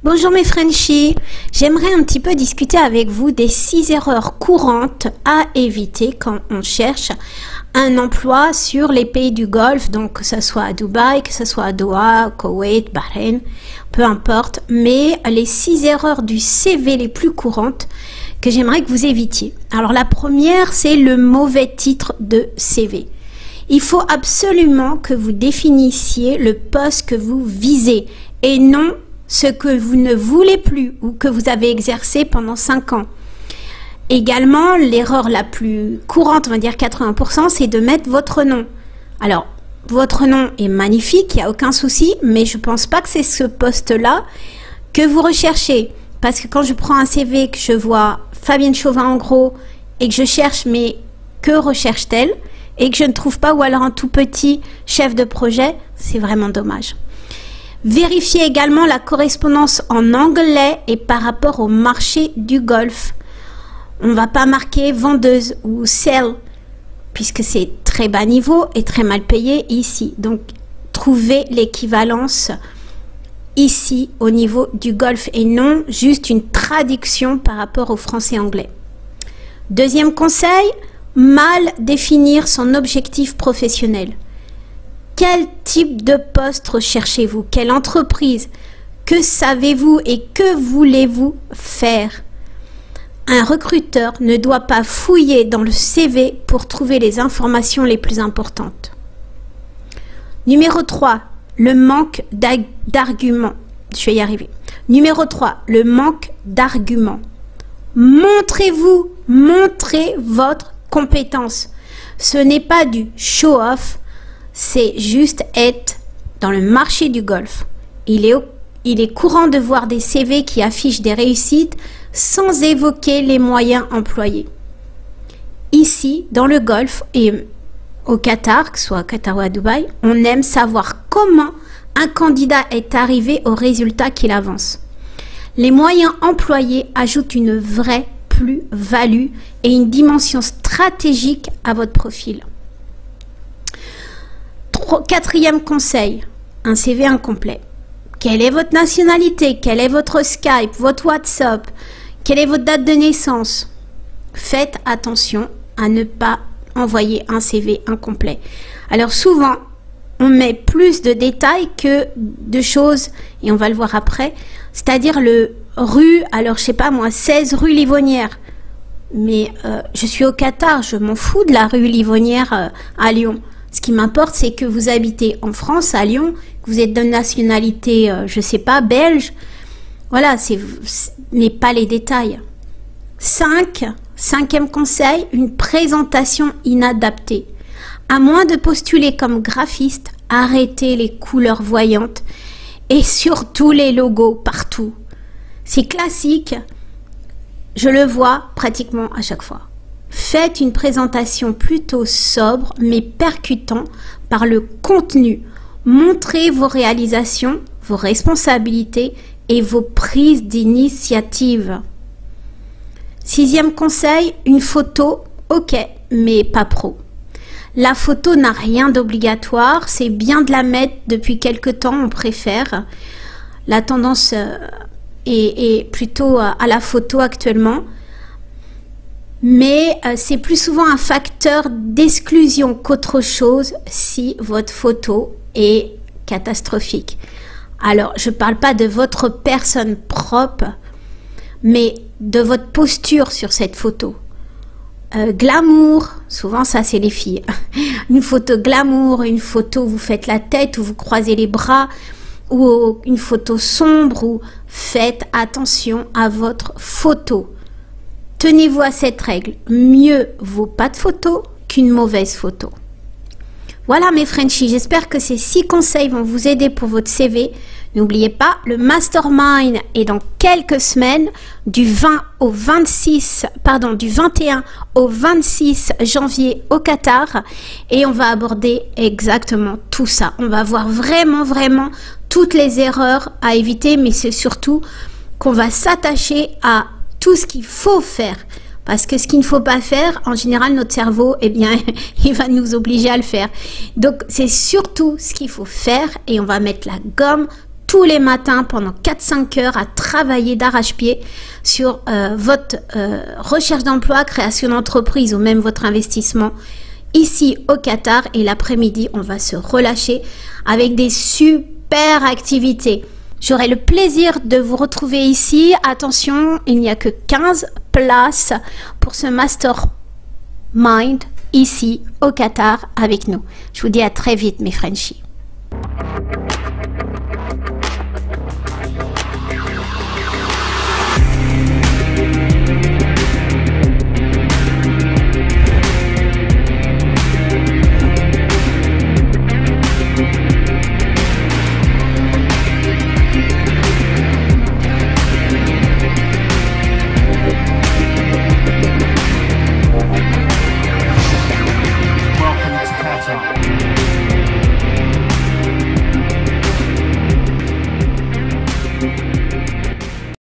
Bonjour mes Frenchies, j'aimerais un petit peu discuter avec vous des 6 erreurs courantes à éviter quand on cherche un emploi sur les pays du Golfe, donc que ce soit à Dubaï, que ce soit à Doha, Koweït, Bahreïn, peu importe, mais les 6 erreurs du CV les plus courantes que j'aimerais que vous évitiez. Alors la première, c'est le mauvais titre de CV. Il faut absolument que vous définissiez le poste que vous visez et non ce que vous ne voulez plus ou que vous avez exercé pendant 5 ans. Également, l'erreur la plus courante, on va dire 80%, c'est de mettre votre nom. Alors, votre nom est magnifique, il n'y a aucun souci, mais je ne pense pas que c'est ce poste-là que vous recherchez. Parce que quand je prends un CV, que je vois Fabienne Chauvin en gros, et que je cherche, mais que recherche-t-elle? Et que je ne trouve pas, ou alors un tout petit chef de projet, c'est vraiment dommage. Vérifiez également la correspondance en anglais et par rapport au marché du Golfe. On ne va pas marquer vendeuse ou sell, puisque c'est très bas niveau et très mal payé ici. Donc, trouvez l'équivalence ici au niveau du Golfe et non juste une traduction par rapport au français-anglais. Deuxième conseil, mal définir son objectif professionnel. Quel type de poste recherchez-vous? Quelle entreprise? Que savez-vous et que voulez-vous faire? Un recruteur ne doit pas fouiller dans le CV pour trouver les informations les plus importantes. Numéro 3, le manque d'arguments. Je vais y arriver. Numéro 3, le manque d'arguments. Montrez-vous, montrez votre compétence. Ce n'est pas du show-off. C'est juste être dans le marché du Golfe. Il est courant de voir des CV qui affichent des réussites sans évoquer les moyens employés. Ici, dans le Golfe et au Qatar, que ce soit au Qatar ou à Dubaï, on aime savoir comment un candidat est arrivé au résultat qu'il avance. Les moyens employés ajoutent une vraie plus-value et une dimension stratégique à votre profil. Quatrième conseil, un CV incomplet. Quelle est votre nationalité? Quel est votre Skype, votre WhatsApp? Quelle est votre date de naissance? Faites attention à ne pas envoyer un CV incomplet. Alors souvent, on met plus de détails que de choses, et on va le voir après, c'est-à-dire le rue, alors je sais pas moi, 16 rue Livonnière. Mais je suis au Qatar, je m'en fous de la rue Livonnière à Lyon. Ce qui m'importe, c'est que vous habitez en France, à Lyon, que vous êtes de nationalité, je ne sais pas, belge. Voilà, mais pas les détails. Cinquième conseil, une présentation inadaptée. À moins de postuler comme graphiste, arrêtez les couleurs voyantes et surtout les logos partout. C'est classique, je le vois pratiquement à chaque fois. Faites une présentation plutôt sobre mais percutant par le contenu. Montrez vos réalisations, vos responsabilités et vos prises d'initiative. Sixième conseil, une photo, ok, mais pas pro. La photo n'a rien d'obligatoire, c'est bien de la mettre depuis quelque temps, on préfère. La tendance est plutôt à la photo actuellement. Mais c'est plus souvent un facteur d'exclusion qu'autre chose si votre photo est catastrophique. Alors, je ne parle pas de votre personne propre, mais de votre posture sur cette photo. Glamour, souvent ça c'est les filles. Une photo glamour, une photo où vous faites la tête, où vous croisez les bras, ou une photo sombre, où faites attention à votre photo. Tenez-vous à cette règle, mieux vaut pas de photo qu'une mauvaise photo. Voilà mes Frenchies, j'espère que ces 6 conseils vont vous aider pour votre CV. N'oubliez pas, le Mastermind est dans quelques semaines, du 21 au 26 janvier au Qatar. Et on va aborder exactement tout ça. On va voir vraiment toutes les erreurs à éviter, mais c'est surtout qu'on va s'attacher à tout ce qu'il faut faire. Parce que ce qu'il ne faut pas faire, en général, notre cerveau, eh bien, il va nous obliger à le faire. Donc, c'est surtout ce qu'il faut faire et on va mettre la gomme tous les matins pendant 4-5 heures à travailler d'arrache-pied sur votre recherche d'emploi, création d'entreprise ou même votre investissement ici au Qatar. Et l'après-midi, on va se relâcher avec des super activités. J'aurai le plaisir de vous retrouver ici. Attention, il n'y a que 15 places pour ce Mastermind ici au Qatar avec nous. Je vous dis à très vite mes Frenchies.